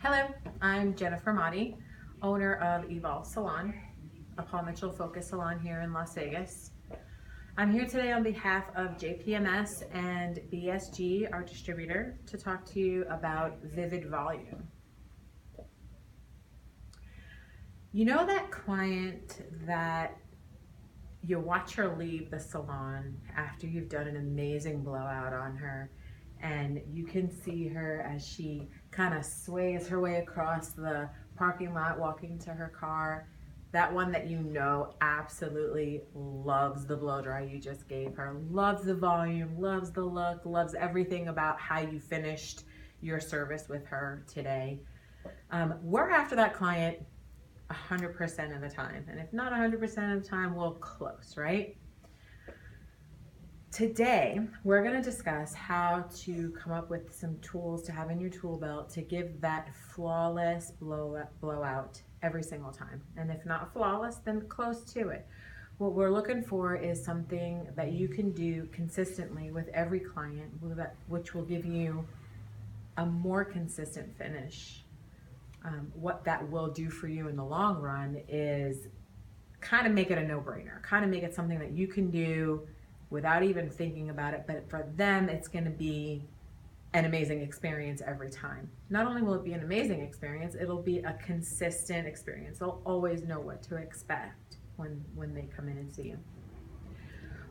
Hello, I'm Jennifer Motti, owner of Evolve Salon, a Paul Mitchell focus salon here in Las Vegas. I'm here today on behalf of JPMS and BSG, our distributor, to talk to you about Vivid Volume. You know that client that you watch her leave the salon after you've done an amazing blowout on her, and you can see her as she kind of sways her way across the parking lot walking to her car. That one that you know absolutely loves the blow dry you just gave her, loves the volume, loves the look, loves everything about how you finished your service with her today. We're after that client 100% of the time, and if not 100% of the time, we'll close, right? Today, we're going to discuss how to come up with some tools to have in your tool belt to give that flawless blowout every single time. And if not flawless, then close to it. What we're looking for is something that you can do consistently with every client, which will give you a more consistent finish. What that will do for you in the long run is kind of make it a no-brainer, kind of make it something that you can do without even thinking about it, but for them, it's going to be an amazing experience every time. Not only will it be an amazing experience, it'll be a consistent experience. They'll always know what to expect when they come in and see you.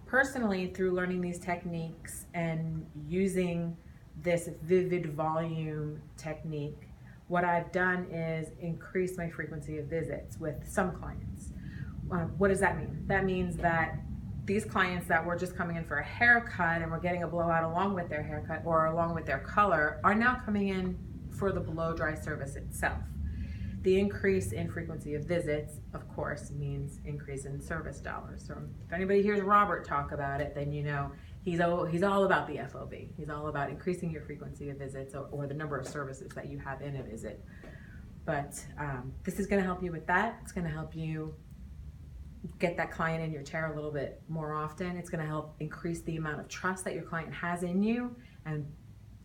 Personally, through learning these techniques and using this Vivid Volume technique, what I've done is increase my frequency of visits with some clients. What does that mean? That means that these clients that were just coming in for a haircut and we're getting a blowout along with their haircut or along with their color are now coming in for the blow dry service itself. The increase in frequency of visits, of course, means increase in service dollars. So if anybody hears Robert talk about it, then you know he's all about the FOB. He's all about increasing your frequency of visits or the number of services that you have in a visit. But this is going to help you with that. It's going to help you get that client in your chair a little bit more often. It's going to help increase the amount of trust that your client has in you, and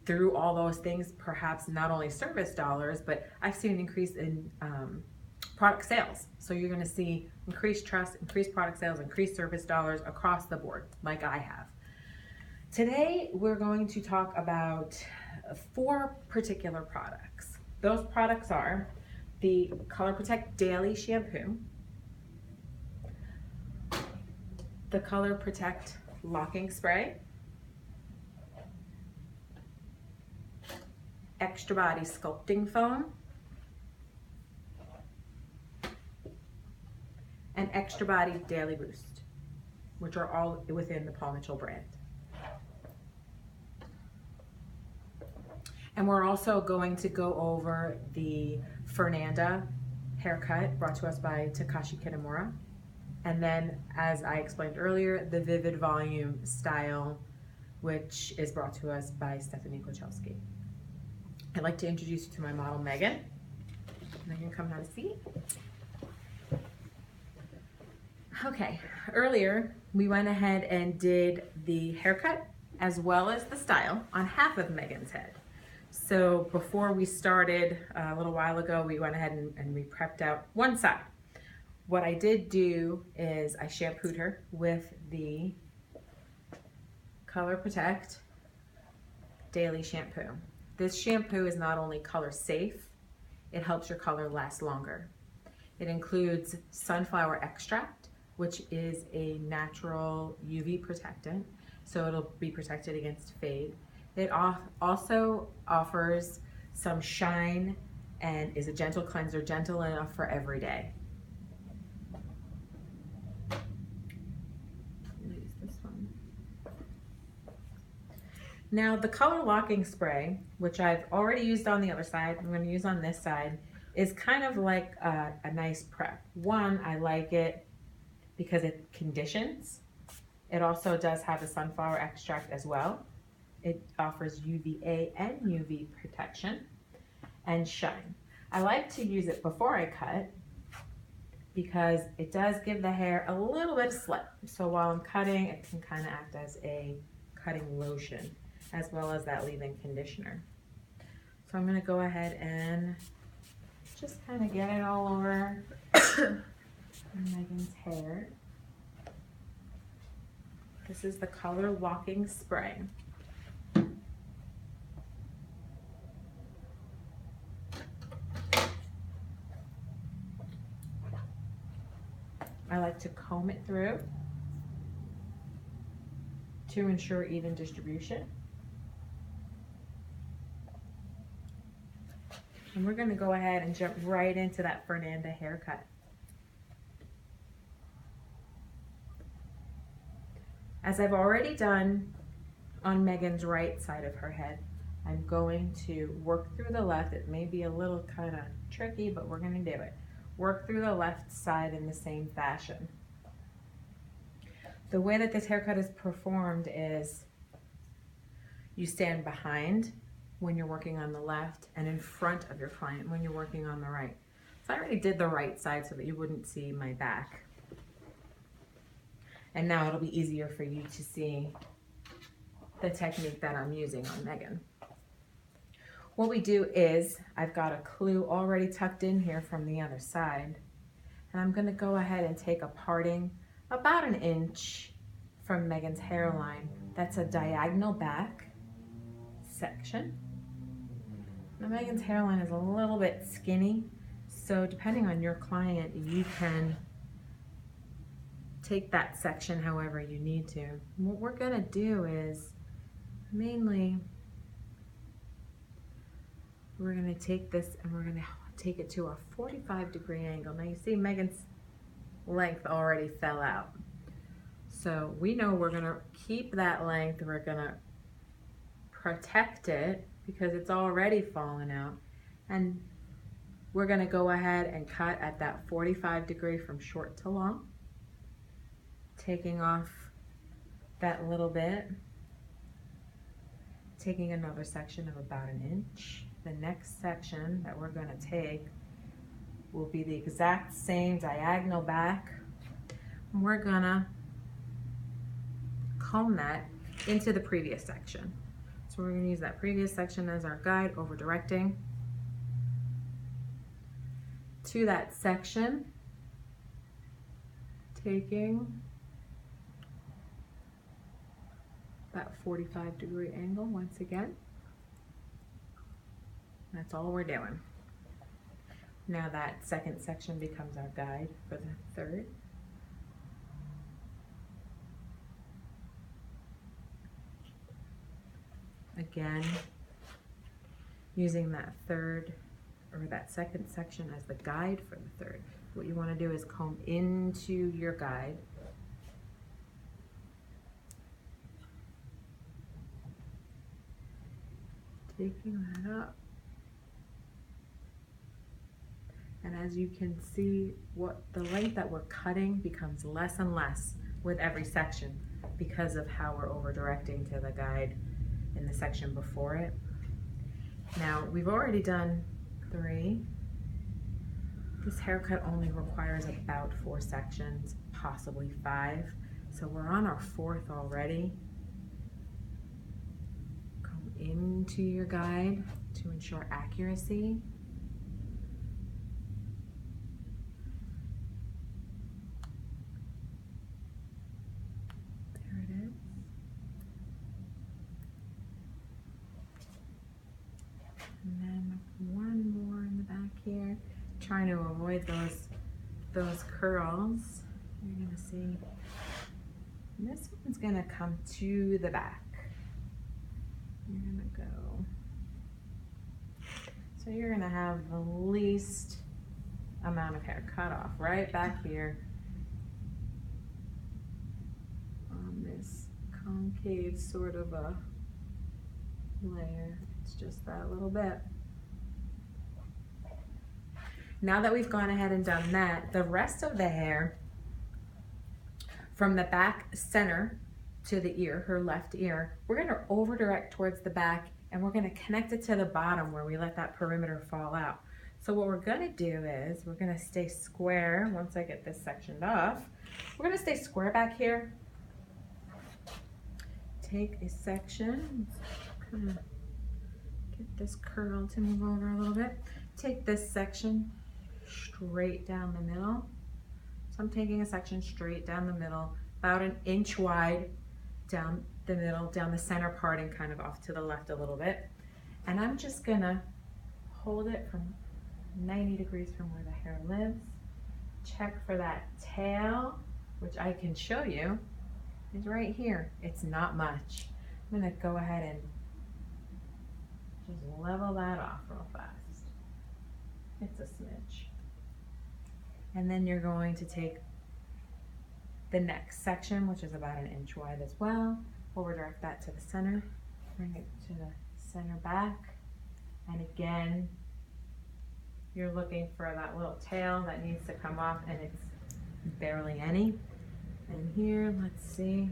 through all those things, perhaps not only service dollars, but I've seen an increase in product sales. So you're going to see increased trust, increased product sales, increased service dollars across the board, like I have. Today, we're going to talk about 4 particular products. Those products are the Color Protect Daily Shampoo, the Color Protect Locking Spray, Extra Body Sculpting Foam, and Extra Body Daily Boost, which are all within the Paul Mitchell brand. And we're also going to go over the Fernanda haircut brought to us by Takashi Kitamura. And then, as I explained earlier, the Vivid Volume style, which is brought to us by Stephanie Kochelski. I'd like to introduce you to my model, Megan. Megan, come have a seat. Okay, earlier we went ahead and did the haircut as well as the style on half of Megan's head. So before we started a little while ago, we went ahead and we prepped out one side. What I did do is I shampooed her with the Color Protect Daily Shampoo. This shampoo is not only color safe, it helps your color last longer. It includes sunflower extract, which is a natural UV protectant, so it'll be protected against fade. It also offers some shine and is a gentle cleanser, gentle enough for every day. Now the color locking spray, which I've already used on the other side, I'm going to use on this side, is kind of like a nice prep. One, I like it because it conditions. It also does have a sunflower extract as well. It offers UVA and UV protection and shine. I like to use it before I cut because it does give the hair a little bit of slip. So while I'm cutting, it can kind of act as a cutting lotion, as well as that leave-in conditioner. So I'm gonna go ahead and just kind of get it all over Megan's hair. This is the color Walking Spray. I like to comb it through to ensure even distribution. And we're gonna go ahead and jump right into that Fernanda haircut. As I've already done on Megan's right side of her head, I'm going to work through the left. It may be a little kind of tricky, but we're gonna do it. Work through the left side in the same fashion. The way that this haircut is performed is you stand behind when you're working on the left and in front of your client when you're working on the right. So I already did the right side so that you wouldn't see my back. And now it'll be easier for you to see the technique that I'm using on Megan. What we do is, I've got a clue already tucked in here from the other side, and I'm gonna go ahead and take a parting about 1 inch from Megan's hairline. That's a diagonal back section. Now Megan's hairline is a little bit skinny, so depending on your client, you can take that section however you need to. What we're gonna do is mainly we're gonna take this and we're gonna take it to a 45-degree angle. Now you see Megan's length already fell out. So we know we're gonna keep that length, we're gonna protect it because it's already fallen out. And we're gonna go ahead and cut at that 45-degree from short to long, taking off that little bit, taking another section of about 1 inch. The next section that we're gonna take will be the exact same diagonal back. We're gonna comb that into the previous section. So we're gonna use that previous section as our guide, over directing to that section, taking that 45-degree angle once again. That's all we're doing. Now that second section becomes our guide for the third. Again, using that third or that second section as the guide for the third. What you want to do is comb into your guide. Taking that up. And as you can see, what the length that we're cutting becomes less and less with every section because of how we're over directing to the guide in the section before it. Now, we've already done 3. This haircut only requires about 4 sections, possibly 5. So we're on our 4th already. Come into your guide to ensure accuracy. And then one more in the back here, trying to avoid those curls. You're gonna see, and this one's gonna come to the back. You're gonna go, so you're gonna have the least amount of hair cut off right back here on this concave sort of a layer. It's just that little bit. Now that we've gone ahead and done that, the rest of the hair from the back center to the ear, her left ear, we're gonna over direct towards the back and we're gonna connect it to the bottom where we let that perimeter fall out. So what we're gonna do is we're gonna stay square. Once I get this sectioned off, we're gonna stay square back here. Take a section, kind of Get this curl to move over a little bit. Take this section straight down the middle. So I'm taking a section straight down the middle, about an inch wide down the middle, down the center part and kind of off to the left a little bit. And I'm just gonna hold it from 90 degrees from where the hair lives. Check for that tail, which I can show you is right here. It's not much. I'm gonna go ahead and just level that off real fast. It's a smidge. And then you're going to take the next section, which is about an inch wide as well. We'll redirect that to the center, bring it to the center back. And again, you're looking for that little tail that needs to come off, and it's barely any. And here, let's see,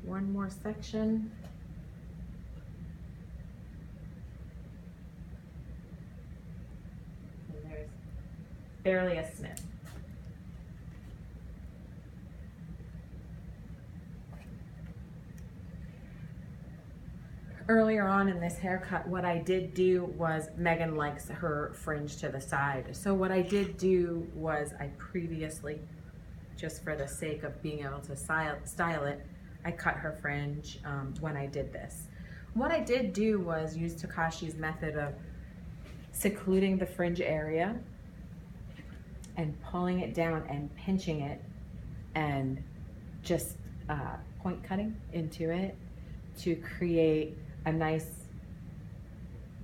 one more section. And there's barely a snip. Earlier on in this haircut, what I did do was, Megan likes her fringe to the side. So what I did do was I previously, just for the sake of being able to style it, I cut her fringe when I did this. What I did do was use Takashi's method of secluding the fringe area and pulling it down and pinching it and just point cutting into it to create a nice,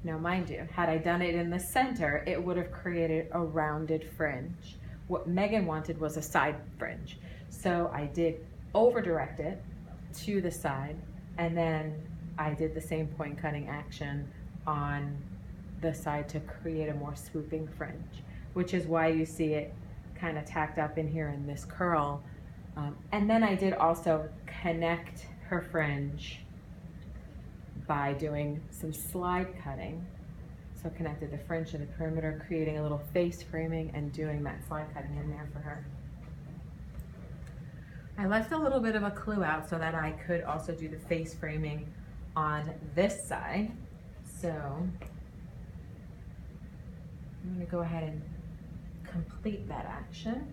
now mind you, had I done it in the center, it would have created a rounded fringe. What Megan wanted was a side fringe. So I did over direct it to the side, and then I did the same point cutting action on the side to create a more swooping fringe, which is why you see it kind of tacked up in here in this curl. And then I did also connect her fringe by doing some slide cutting. So connected the fringe to the perimeter, creating a little face framing and doing that slide cutting in there for her. I left a little bit of a clue out so that I could also do the face framing on this side. So I'm gonna go ahead and complete that action.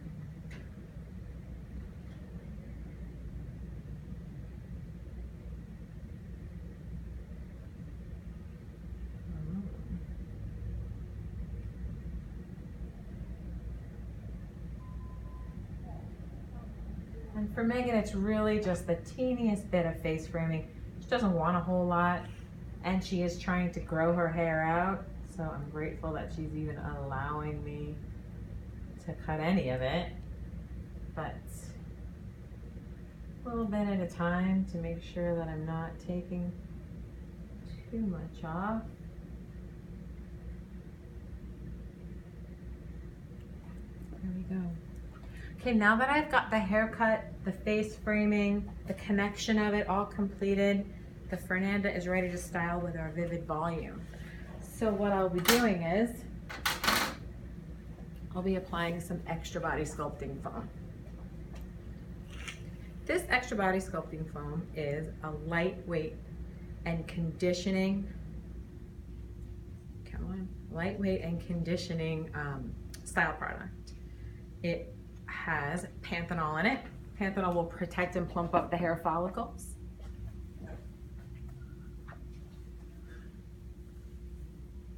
And for Megan, it's really just the teeniest bit of face framing. She doesn't want a whole lot, and she is trying to grow her hair out. So I'm grateful that she's even allowing me to cut any of it. But a little bit at a time to make sure that I'm not taking too much off. There we go. Okay, now that I've got the haircut, the face framing, the connection of it all completed, the Fernanda is ready to style with our vivid volume. So what I'll be doing is, I'll be applying some extra body sculpting foam. This extra body sculpting foam is a lightweight and conditioning, lightweight and conditioning style product. It has panthenol in it. Panthenol will protect and plump up the hair follicles.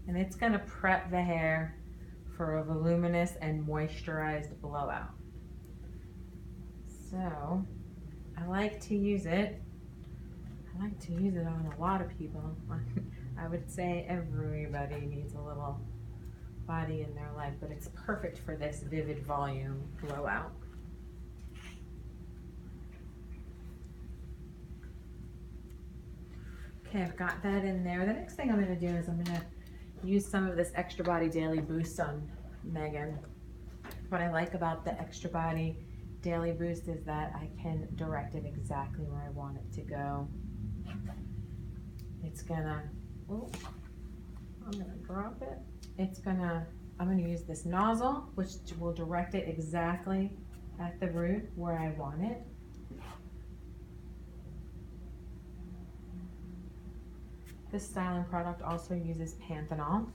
And it's gonna prep the hair for a voluminous and moisturized blowout. So I like to use it. I like to use it on a lot of people. I would say everybody needs a little body in their life, but it's perfect for this vivid volume blowout. Okay, I've got that in there. The next thing I'm gonna do is I'm gonna use some of this Extra Body Daily Boost on Megan. What I like about the Extra Body Daily Boost is that I can direct it exactly where I want it to go. It's gonna, oh, I'm gonna drop it. I'm gonna use this nozzle, which will direct it exactly at the root where I want it. This styling product also uses panthenol.